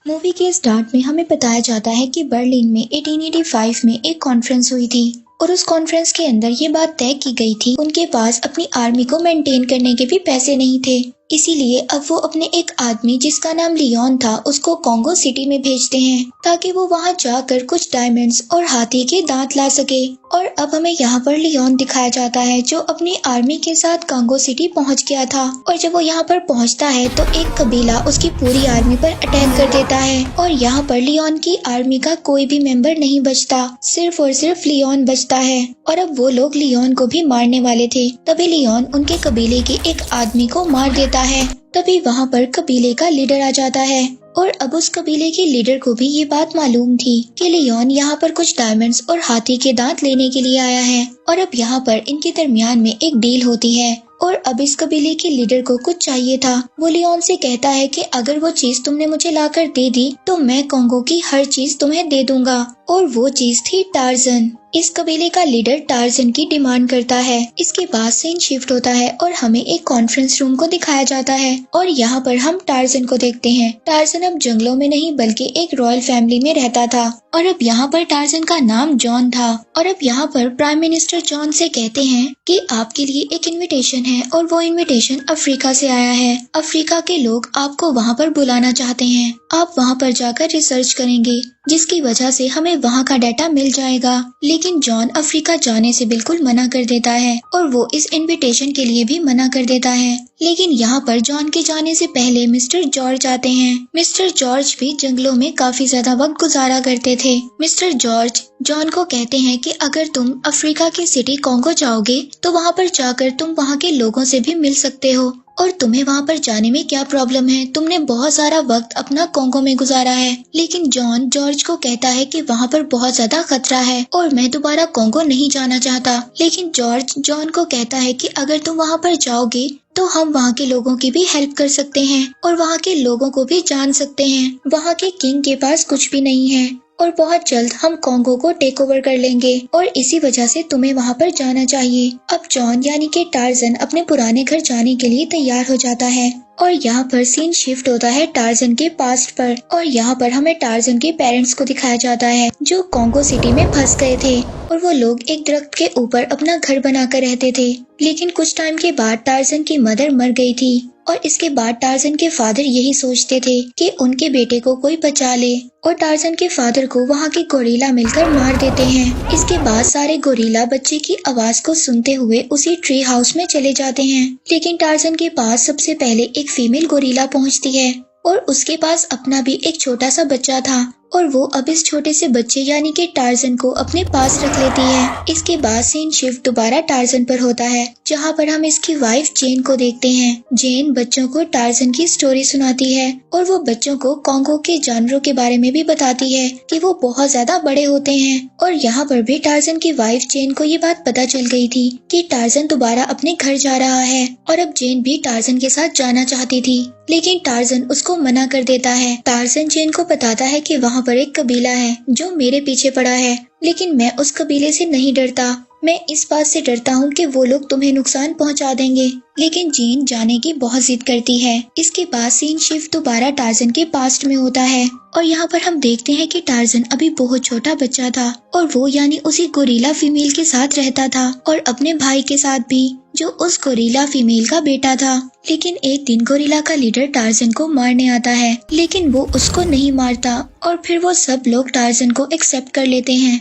Movie के start में हमें बताया जाता है कि बर्लिन में 1885 में एक कॉन्फ्रेंस हुई थी और उस कॉन्फ्रेंस के अंदर ये बात तय की गई थी उनके पास अपनी आर्मी को मेंटेन करने के भी पैसे नहीं थे। इसीलिए अब वो अपने एक आदमी जिसका नाम लियोन था उसको कॉन्गो सिटी में भेजते हैं ताकि वो वहां जाकर कुछ डायमंड्स और हाथी के दांत ला सके। और अब हमें यहाँ पर लियोन दिखाया जाता है जो अपनी आर्मी के साथ कॉन्गो सिटी पहुँच गया था। और जब वो यहाँ पर पहुँचता है तो एक कबीला उसकी पूरी आर्मी पर अटैक कर देता है और यहाँ पर लियोन की आर्मी का कोई भी मेंबर नहीं बचता, सिर्फ और सिर्फ लियोन बचता है। और अब वो लोग लियोन को भी मारने वाले थे, तभी लियोन उनके कबीले के एक आदमी को मार देता है। तभी वहाँ पर कबीले का लीडर आ जाता है और अब उस कबीले के लीडर को भी ये बात मालूम थी कि लियोन यहाँ पर कुछ डायमंड्स और हाथी के दांत लेने के लिए आया है। और अब यहाँ पर इनके दरमियान में एक डील होती है और अब इस कबीले के लीडर को कुछ चाहिए था। वो लियोन से कहता है कि अगर वो चीज तुमने मुझे लाकर दे दी तो मैं कॉन्गो की हर चीज तुम्हें दे दूंगा। और वो चीज थी टार्जन। इस कबीले का लीडर टार्जन की डिमांड करता है। इसके बाद सीन शिफ्ट होता है और हमें एक कॉन्फ्रेंस रूम को दिखाया जाता है और यहाँ पर हम टार्जन को देखते हैं। टार्जन अब जंगलों में नहीं बल्कि एक रॉयल फैमिली में रहता था और अब यहाँ पर टार्जन का नाम जॉन था। और अब यहाँ पर प्राइम मिनिस्टर जॉन से कहते हैं कि आपके लिए एक इनविटेशन है और वो इनविटेशन अफ्रीका से आया है। अफ्रीका के लोग आपको वहाँ पर बुलाना चाहते हैं। आप वहाँ पर जाकर रिसर्च करेंगे जिसकी वजह से हमें वहाँ का डाटा मिल जाएगा। लेकिन जॉन अफ्रीका जाने से बिल्कुल मना कर देता है और वो इस इनविटेशन के लिए भी मना कर देता है। लेकिन यहाँ पर जॉन के जाने से पहले मिस्टर जॉर्ज आते हैं। मिस्टर जॉर्ज भी जंगलों में काफी ज्यादा वक्त गुजारा करते थे। मिस्टर जॉर्ज जॉन को कहते हैं कि अगर तुम अफ्रीका की सिटी कॉन्गो जाओगे तो वहाँ पर जाकर तुम वहाँ के लोगों से भी मिल सकते हो और तुम्हें वहाँ पर जाने में क्या प्रॉब्लम है, तुमने बहुत सारा वक्त अपना कॉन्गो में गुजारा है। लेकिन जॉन जॉर्ज को कहता है कि वहाँ पर बहुत ज्यादा खतरा है और मैं दोबारा कॉन्गो नहीं जाना चाहता। लेकिन जॉर्ज जॉन को कहता है कि अगर तुम वहाँ पर जाओगे तो हम वहाँ के लोगों की भी हेल्प कर सकते हैं और वहाँ के लोगों को भी जान सकते हैं। वहाँ के किंग के पास कुछ भी नहीं है और बहुत जल्द हम कॉन्गो को टेक ओवर कर लेंगे और इसी वजह से तुम्हें वहाँ पर जाना चाहिए। अब जॉन यानी कि टार्जन अपने पुराने घर जाने के लिए तैयार हो जाता है और यहाँ पर सीन शिफ्ट होता है टार्जन के पास्ट पर और यहाँ पर हमें टार्जन के पेरेंट्स को दिखाया जाता है जो कॉन्गो सिटी में फंस गए थे और वो लोग एक दरख्त के ऊपर अपना घर बनाकर रहते थे। लेकिन कुछ टाइम के बाद टार्जन की मदर मर गई थी और इसके बाद टार्जन के फादर यही सोचते थे कि उनके बेटे को कोई बचा ले और टार्जन के फादर को वहाँ के गोरिल्ला मिलकर मार देते हैं। इसके बाद सारे गोरिल्ला बच्चे की आवाज को सुनते हुए उसी ट्री हाउस में चले जाते हैं। लेकिन टार्जन के पास सबसे पहले एक फीमेल गोरिल्ला पहुँचती है और उसके पास अपना भी एक छोटा सा बच्चा था और वो अब इस छोटे से बच्चे यानी कि टार्जन को अपने पास रख लेती है। इसके बाद सीन शिफ्ट दोबारा टार्जन पर होता है जहाँ पर हम इसकी वाइफ जेन को देखते हैं। जेन बच्चों को टार्जन की स्टोरी सुनाती है और वो बच्चों को कॉन्गो के जानवरों के बारे में भी बताती है कि वो बहुत ज्यादा बड़े होते हैं। और यहाँ पर भी टार्जन की वाइफ जेन को ये बात पता चल गई थी कि टार्जन दोबारा अपने घर जा रहा है और अब जेन भी टार्जन के साथ जाना चाहती थी लेकिन टार्जन उसको मना कर देता है। टार्जन जेन को बताता है कि वहाँ पर एक कबीला है जो मेरे पीछे पड़ा है लेकिन मैं उस कबीले से नहीं डरता, मैं इस बात से डरता हूँ कि वो लोग तुम्हें नुकसान पहुँचा देंगे। लेकिन जेन जाने की बहुत जिद करती है। इसके बाद सीन शिफ्ट दोबारा टार्जन के पास्ट में होता है और यहाँ पर हम देखते हैं कि टार्जन अभी बहुत छोटा बच्चा था और वो यानी उसी गोरिल्ला फीमेल के साथ रहता था और अपने भाई के साथ भी जो उस गोरिल्ला फीमेल का बेटा था। लेकिन एक दिन गोरिल्ला का लीडर टार्जन को मारने आता है लेकिन वो उसको नहीं मारता और फिर वो सब लोग टार्जन को एक्सेप्ट कर लेते हैं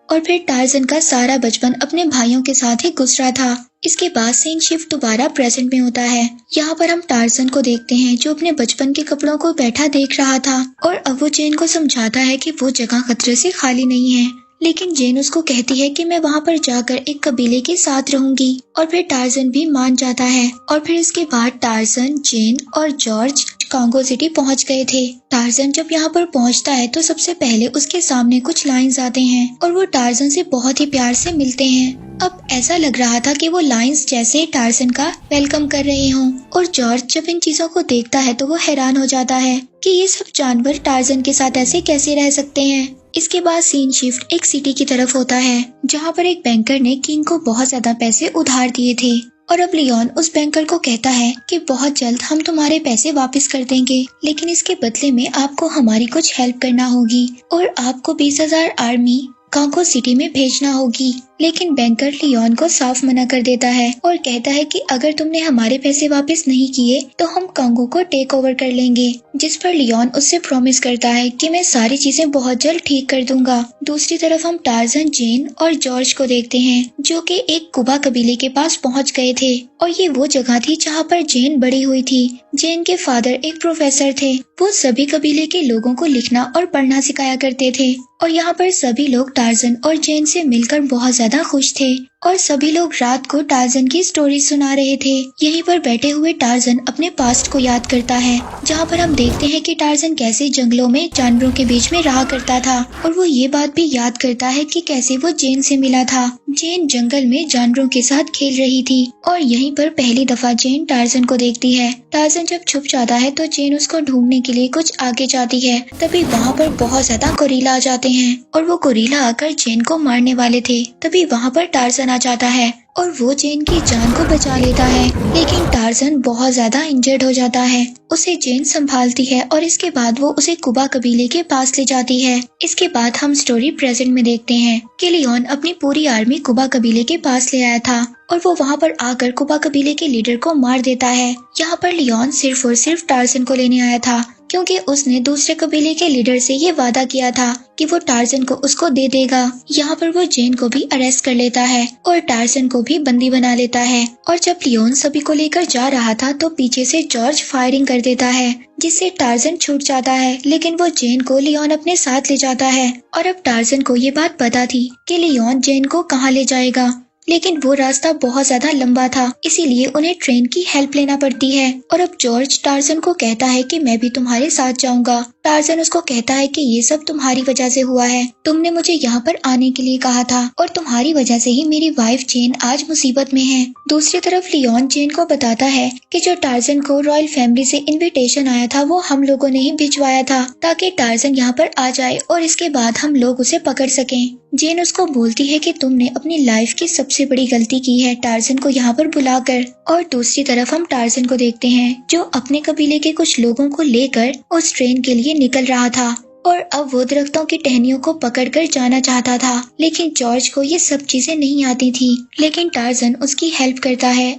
और फिर टार्जन का सारा बचपन अपने भाइयों के साथ ही गुजरा था। इसके बाद सीन शिफ्ट दोबारा प्रेजेंट में होता है। यहाँ पर हम टार्जन को देखते हैं जो अपने बचपन के कपड़ों को बैठा देख रहा था और अब वो जेन को समझाता है कि वो जगह खतरे से खाली नहीं है। लेकिन जेन उसको कहती है कि मैं वहाँ पर जाकर एक कबीले के साथ रहूंगी और फिर टार्जन भी मान जाता है। और फिर इसके बाद टार्जन, जेन और जॉर्ज कॉन्गो सिटी पहुँच गए थे। टार्जन जब यहाँ पर पहुँचता है तो सबसे पहले उसके सामने कुछ लायंस आते हैं और वो टार्जन से बहुत ही प्यार से मिलते हैं। अब ऐसा लग रहा था कि वो लायंस जैसे टार्जन का वेलकम कर रहे हों और जॉर्ज जब इन चीजों को देखता है तो वो हैरान हो जाता है कि ये सब जानवर टार्जन के साथ ऐसे कैसे रह सकते हैं। इसके बाद सीन शिफ्ट एक सिटी की तरफ होता है जहाँ पर एक बैंकर ने किंग को बहुत ज्यादा पैसे उधार दिए थे और अब लियोन उस बैंकर को कहता है कि बहुत जल्द हम तुम्हारे पैसे वापस कर देंगे, लेकिन इसके बदले में आपको हमारी कुछ हेल्प करना होगी और आपको 20,000 आर्मी कांगो सिटी में भेजना होगी। लेकिन बैंकर लियोन को साफ मना कर देता है और कहता है कि अगर तुमने हमारे पैसे वापस नहीं किए तो हम कांगो को टेक ओवर कर लेंगे, जिस पर लियोन उससे प्रॉमिस करता है कि मैं सारी चीजें बहुत जल्द ठीक कर दूंगा। दूसरी तरफ हम टार्जन, जेन और जॉर्ज को देखते हैं जो कि एक कुबा कबीले के पास पहुंच गए थे और ये वो जगह थी जहां पर जेन बड़ी हुई थी। जेन के फादर एक प्रोफेसर थे, वो सभी कबीले के लोगों को लिखना और पढ़ना सिखाया करते थे और यहाँ पर सभी लोग टार्जन और जेन से मिलकर बहुत ज्यादा खुश थे और सभी लोग रात को टार्जन की स्टोरी सुना रहे थे। यहीं पर बैठे हुए टार्जन अपने पास्ट को याद करता है, जहाँ पर हम देखते हैं कि टार्जन कैसे जंगलों में जानवरों के बीच में रहा करता था और वो ये बात भी याद करता है कि कैसे वो जेन से मिला था। जेन जंगल में जानवरों के साथ खेल रही थी और यहीं पर पहली दफा जेन टार्जन को देखती है। टार्जन जब छुप जाता है तो जेन उसको ढूंढने के लिए कुछ आगे जाती है, तभी वहाँ पर बहुत ज्यादा गोरिल्ला आ जाते हैं और वो गोरिल्ला आकर जेन को मारने वाले थे। तभी वहाँ पर टार्जन आ जाता है और वो जेन की जान को बचा लेता है, लेकिन टार्जन बहुत ज्यादा इंजर्ड हो जाता है। उसे जेन संभालती है और इसके बाद वो उसे कुबा कबीले के पास ले जाती है। इसके बाद हम स्टोरी प्रेजेंट में देखते हैं कि लियोन अपनी पूरी आर्मी कुबा कबीले के पास ले आया था और वो वहाँ पर आकर कुबा कबीले के लीडर को मार देता है। यहाँ पर लियोन सिर्फ और सिर्फ टार्जन को लेने आया था, क्योंकि उसने दूसरे कबीले के लीडर से ये वादा किया था कि वो टार्जन को उसको दे देगा। यहाँ पर वो जेन को भी अरेस्ट कर लेता है और टार्जन को भी बंदी बना लेता है और जब लियोन सभी को लेकर जा रहा था तो पीछे से जॉर्ज फायरिंग कर देता है, जिससे टार्जन छूट जाता है, लेकिन वो जेन को लियोन अपने साथ ले जाता है और अब टार्जन को ये बात पता थी कि लियोन जेन को कहाँ ले जाएगा, लेकिन वो रास्ता बहुत ज्यादा लंबा था, इसीलिए उन्हें ट्रेन की हेल्प लेना पड़ती है। और अब जॉर्ज टार्जन को कहता है कि मैं भी तुम्हारे साथ जाऊंगा। टार्जन उसको कहता है कि ये सब तुम्हारी वजह से हुआ है, तुमने मुझे यहाँ पर आने के लिए कहा था और तुम्हारी वजह से ही मेरी वाइफ जेन आज मुसीबत में है। दूसरी तरफ लियोन जेन को बताता है कि जो टार्जन को रॉयल फैमिली से इन्विटेशन आया था वो हम लोगों ने ही भिजवाया था ताकि टार्जन यहाँ पर आ जाए और इसके बाद हम लोग उसे पकड़ सकें। जेन उसको बोलती है कि तुमने अपनी लाइफ की सबसे बड़ी गलती की है टार्जन को यहाँ पर बुलाकर। और दूसरी तरफ हम टार्जन को देखते हैं जो अपने कबीले के कुछ लोगों को लेकर उस ट्रेन के लिए निकल रहा था और अब वो दरख्तों की टहनियों को पकड़कर जाना चाहता था, लेकिन जॉर्ज को ये सब चीजें नहीं आती थी, लेकिन टार्जन उसकी हेल्प करता है।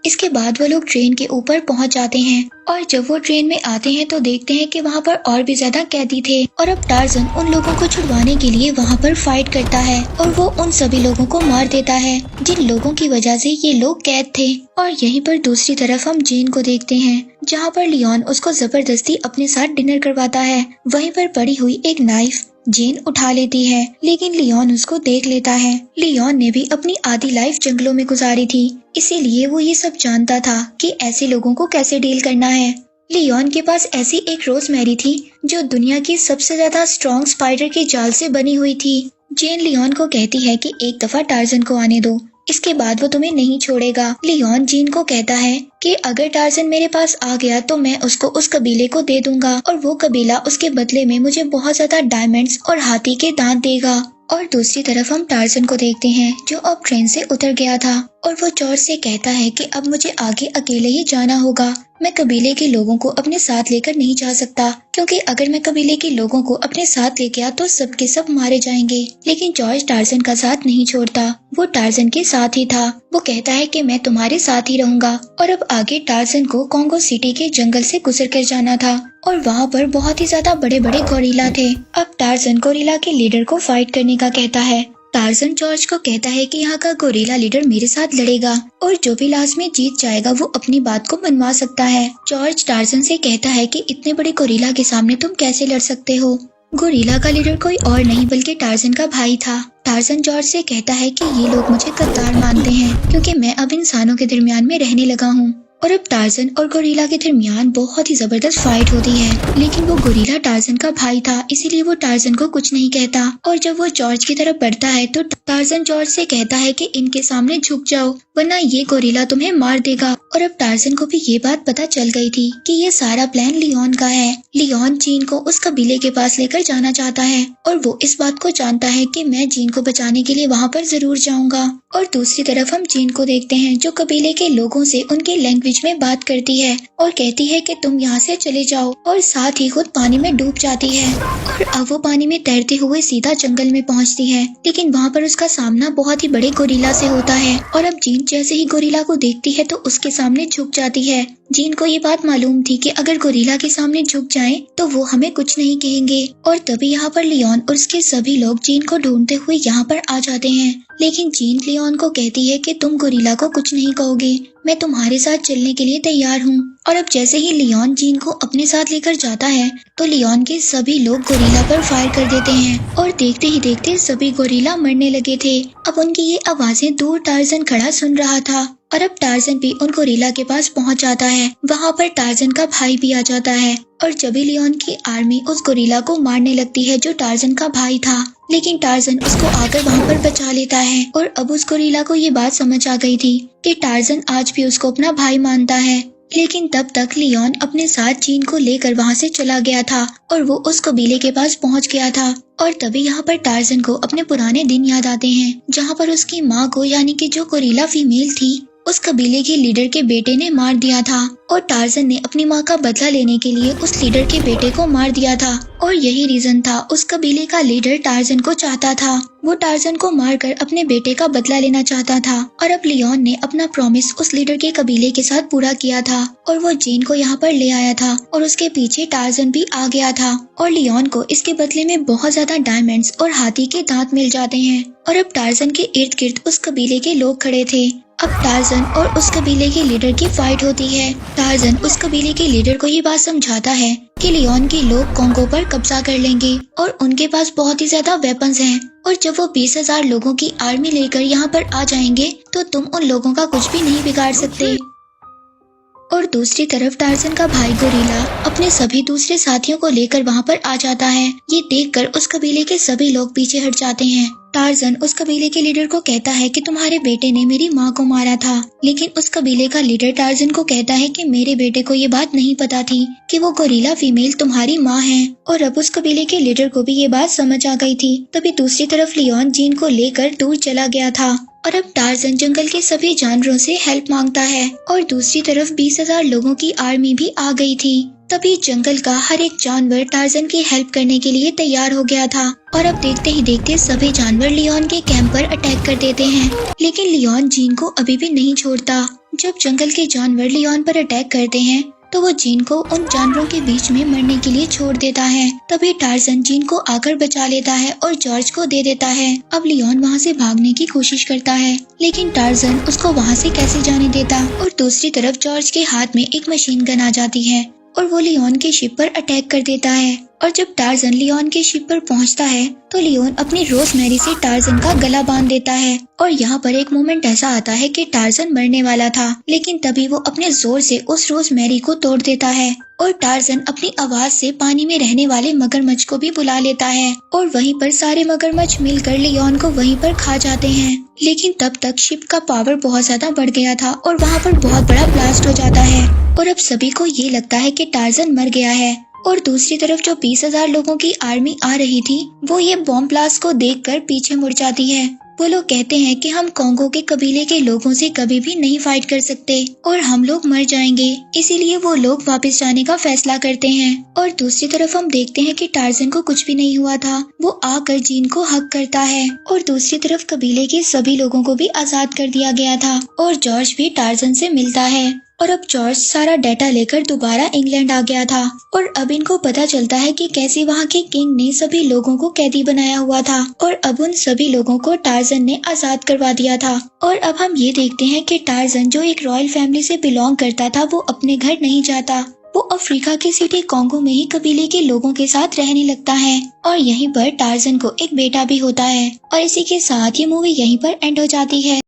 इसके बाद वो लोग ट्रेन के ऊपर पहुंच जाते हैं और जब वो ट्रेन में आते हैं तो देखते हैं कि वहाँ पर और भी ज्यादा कैदी थे और अब टार्जन उन लोगों को छुड़वाने के लिए वहाँ पर फाइट करता है और वो उन सभी लोगों को मार देता है जिन लोगों की वजह से ये लोग कैद थे। और यहीं पर दूसरी तरफ हम जेन को देखते हैं जहाँ पर लियोन उसको जबरदस्ती अपने साथ डिनर करवाता है। वहीं पर पड़ी हुई एक नाइफ जेन उठा लेती है, लेकिन लियोन उसको देख लेता है। लियोन ने भी अपनी आधी लाइफ जंगलों में गुजारी थी, इसीलिए वो ये सब जानता था कि ऐसे लोगों को कैसे डील करना है। लियोन के पास ऐसी एक रोजमेरी थी जो दुनिया की सबसे ज्यादा स्ट्रॉन्ग स्पाइडर के जाल से बनी हुई थी। जेन लियोन को कहती है कि एक दफा टार्जन को आने दो, इसके बाद वो तुम्हें नहीं छोड़ेगा। लियोन जेन को कहता है कि अगर टार्जन मेरे पास आ गया तो मैं उसको उस कबीले को दे दूंगा और वो कबीला उसके बदले में मुझे बहुत ज्यादा डायमंड्स और हाथी के दांत देगा। और दूसरी तरफ हम टार्जन को देखते हैं जो अब ट्रेन से उतर गया था और वो जॉर्ज से कहता है कि अब मुझे आगे अकेले ही जाना होगा। मैं कबीले के लोगों को अपने साथ लेकर नहीं जा सकता, क्योंकि अगर मैं कबीले के लोगों को अपने साथ ले गया तो सबके सब मारे जाएंगे। लेकिन जॉर्ज टार्जन का साथ नहीं छोड़ता, वो टार्जन के साथ ही था। वो कहता है कि मैं तुम्हारे साथ ही रहूंगा। और अब आगे टार्जन को कांगो सिटी के जंगल से गुजर कर जाना था और वहाँ पर बहुत ही ज्यादा बड़े बड़े गोरिल्ला थे। अब टार्जन गोरिल्ला के लीडर को फाइट करने का कहता है। टार्जन जॉर्ज को कहता है कि यहाँ का गोरिल्ला लीडर मेरे साथ लड़ेगा और जो भी लास्ट में जीत जाएगा वो अपनी बात को मनवा सकता है। जॉर्ज टार्जन से कहता है कि इतने बड़े गोरिल्ला के सामने तुम कैसे लड़ सकते हो। गोरिल्ला का लीडर कोई और नहीं बल्कि टार्जन का भाई था। टार्जन जॉर्ज से कहता है कि ये लोग मुझे गद्दार मानते हैं क्योंकि मैं अब इंसानों के दरमियान में रहने लगा हूँ। और अब टार्जन और गोरिल्ला के दरमियान बहुत ही जबरदस्त फाइट होती है, लेकिन वो गोरिल्ला टार्जन का भाई था, इसीलिए वो टार्जन को कुछ नहीं कहता। और जब वो जॉर्ज की तरफ बढ़ता है तो टार्जन जॉर्ज से कहता है कि इनके सामने झुक जाओ वरना ये गोरिल्ला तुम्हें मार देगा। और अब टार्जन को भी ये बात पता चल गई थी कि ये सारा प्लान लियोन का है। लियोन जीन को उस कबीले के पास लेकर जाना चाहता है और वो इस बात को जानता है कि मैं जीन को बचाने के लिए वहाँ पर जरूर जाऊंगा। और दूसरी तरफ हम जीन को देखते हैं जो कबीले के लोगों से उनके लैंग्वेज में बात करती है और कहती है कि तुम यहाँ से चले जाओ, और साथ ही खुद पानी में डूब जाती है। और अब वो पानी में तैरते हुए सीधा जंगल में पहुँचती है, लेकिन वहाँ पर उसका सामना बहुत ही बड़े गोरिल्ला से होता है। और अब जीन जैसे ही गोरिल्ला को देखती है तो उसके सामने झुक जाती है। जीन को ये बात मालूम थी कि अगर गोरिल्ला के सामने झुक जाएं तो वो हमें कुछ नहीं कहेंगे। और तभी यहाँ पर लियोन और उसके सभी लोग जीन को ढूंढते हुए यहाँ पर आ जाते हैं, लेकिन जीन लियोन को कहती है कि तुम गोरिल्ला को कुछ नहीं कहोगे, मैं तुम्हारे साथ चलने के लिए तैयार हूँ। और अब जैसे ही लियोन जीन को अपने साथ लेकर जाता है तो लियोन के सभी लोग गोरिल्ला पर फायर कर देते हैं और देखते ही देखते सभी गोरिल्ला मरने लगे थे। अब उनकी ये आवाजें दूर टार्जन खड़ा सुन रहा था और अब टार्जन भी उन गोरिल्ला के पास पहुंच जाता है। वहां पर टार्जन का भाई भी आ जाता है और जब भी लियोन की आर्मी उस गोरिल्ला को मारने लगती है जो टार्जन का भाई था, लेकिन टार्जन उसको आकर वहां पर बचा लेता है। और अब उस गोरिल्ला को ये बात समझ आ गई थी कि टार्जन आज भी उसको अपना भाई मानता है, लेकिन तब तक लियोन अपने साथ जीन को लेकर वहां से चला गया था और वो उस कबीले के पास पहुंच गया था। और तभी यहाँ पर टार्जन को अपने पुराने दिन याद आते हैं जहाँ पर उसकी माँ को, यानी कि जो गोरिल्ला फीमेल थी, उस कबीले के लीडर के बेटे ने मार दिया था और टार्जन ने अपनी माँ का बदला लेने के लिए उस लीडर के बेटे को मार दिया था। और यही रीजन था उस कबीले का लीडर टार्जन को चाहता था, वो टार्जन को मारकर अपने बेटे का बदला लेना चाहता था। और अब लियोन ने अपना प्रॉमिस उस लीडर के कबीले के साथ पूरा किया था और वो जीन को यहाँ पर ले आया था और उसके पीछे टार्जन भी आ गया था। और लियोन को इसके बदले में बहुत ज्यादा डायमंड्स और हाथी के दांत मिल जाते हैं। और अब टार्जन के इर्द गिर्द उस कबीले के लोग खड़े थे। अब टार्जन और उस कबीले के लीडर की फाइट होती है। टार्जन उस कबीले के लीडर को ये बात समझाता है कि लियोन के लोग कोंगो पर कब्जा कर लेंगे और उनके पास बहुत ही ज्यादा वेपन्स हैं, और जब वो 20,000 लोगों की आर्मी लेकर यहाँ पर आ जाएंगे तो तुम उन लोगों का कुछ भी नहीं बिगाड़ सकते। और दूसरी तरफ टार्जन का भाई गोरिल्ला अपने सभी दूसरे साथियों को लेकर वहाँ पर आ जाता है। ये देखकर उस कबीले के सभी लोग पीछे हट जाते हैं। टार्जन उस कबीले के लीडर को कहता है कि तुम्हारे बेटे ने मेरी माँ को मारा था, लेकिन उस कबीले का लीडर टार्जन को कहता है कि मेरे बेटे को ये बात नहीं पता थी कि वो गोरिल्ला फीमेल तुम्हारी माँ है। और अब उस कबीले के लीडर को भी ये बात समझ आ गई थी। तभी दूसरी तरफ लियोन जीन को लेकर दूर चला गया था और अब टार्जन जंगल के सभी जानवरों से हेल्प मांगता है और दूसरी तरफ 20,000 लोगों की आर्मी भी आ गई थी। तभी जंगल का हर एक जानवर टार्जन की हेल्प करने के लिए तैयार हो गया था और अब देखते ही देखते सभी जानवर लियोन के कैंप पर अटैक कर देते हैं, लेकिन लियोन जीन को अभी भी नहीं छोड़ता। जब जंगल के जानवर लियोन पर अटैक करते हैं तो वो जीन को उन जानवरों के बीच में मरने के लिए छोड़ देता है। तभी टार्जन जीन को आकर बचा लेता है और जॉर्ज को दे देता है। अब लियोन वहाँ से भागने की कोशिश करता है, लेकिन टार्जन उसको वहाँ से कैसे जाने देता। और दूसरी तरफ जॉर्ज के हाथ में एक मशीन गन आ जाती है और वो लियोन के शिप पर अटैक कर देता है। और जब टार्जन लियोन के शिप पर पहुंचता है तो लियोन अपनी रोजमेरी से टार्जन का गला बांध देता है। और यहाँ पर एक मोमेंट ऐसा आता है कि टार्जन मरने वाला था, लेकिन तभी वो अपने जोर से उस रोजमेरी को तोड़ देता है और टार्जन अपनी आवाज से पानी में रहने वाले मगरमच्छ को भी बुला लेता है और वहीं पर सारे मगरमच्छ मिलकर लियोन को वहीं पर खा जाते हैं। लेकिन तब तक शिप का पावर बहुत ज्यादा बढ़ गया था और वहाँ पर बहुत बड़ा ब्लास्ट हो जाता है और अब सभी को ये लगता है कि टार्जन मर गया है। और दूसरी तरफ जो 20,000 लोगों की आर्मी आ रही थी वो ये बॉम्ब ब्लास्ट को देखकर पीछे मुड़ जाती है। वो लोग कहते हैं कि हम कोंगो के कबीले के लोगों से कभी भी नहीं फाइट कर सकते और हम लोग मर जाएंगे, इसीलिए वो लोग वापस जाने का फैसला करते हैं। और दूसरी तरफ हम देखते हैं कि टार्जन को कुछ भी नहीं हुआ था, वो आकर जीन को हक करता है और दूसरी तरफ कबीले के सभी लोगों को भी आजाद कर दिया गया था और जॉर्ज भी टार्जन से मिलता है। और अब जॉर्ज सारा डाटा लेकर दोबारा इंग्लैंड आ गया था और अब इनको पता चलता है कि कैसे वहाँ के किंग ने सभी लोगों को कैदी बनाया हुआ था और अब उन सभी लोगों को टार्जन ने आजाद करवा दिया था। और अब हम ये देखते हैं कि टार्जन जो एक रॉयल फैमिली से बिलोंग करता था वो अपने घर नहीं जाता, वो अफ्रीका के सिटी कोंगो में ही कबीले के लोगों के साथ रहने लगता है और यहीं पर टार्जन को एक बेटा भी होता है। और इसी के साथ ये मूवी यहीं पर एंड हो जाती है।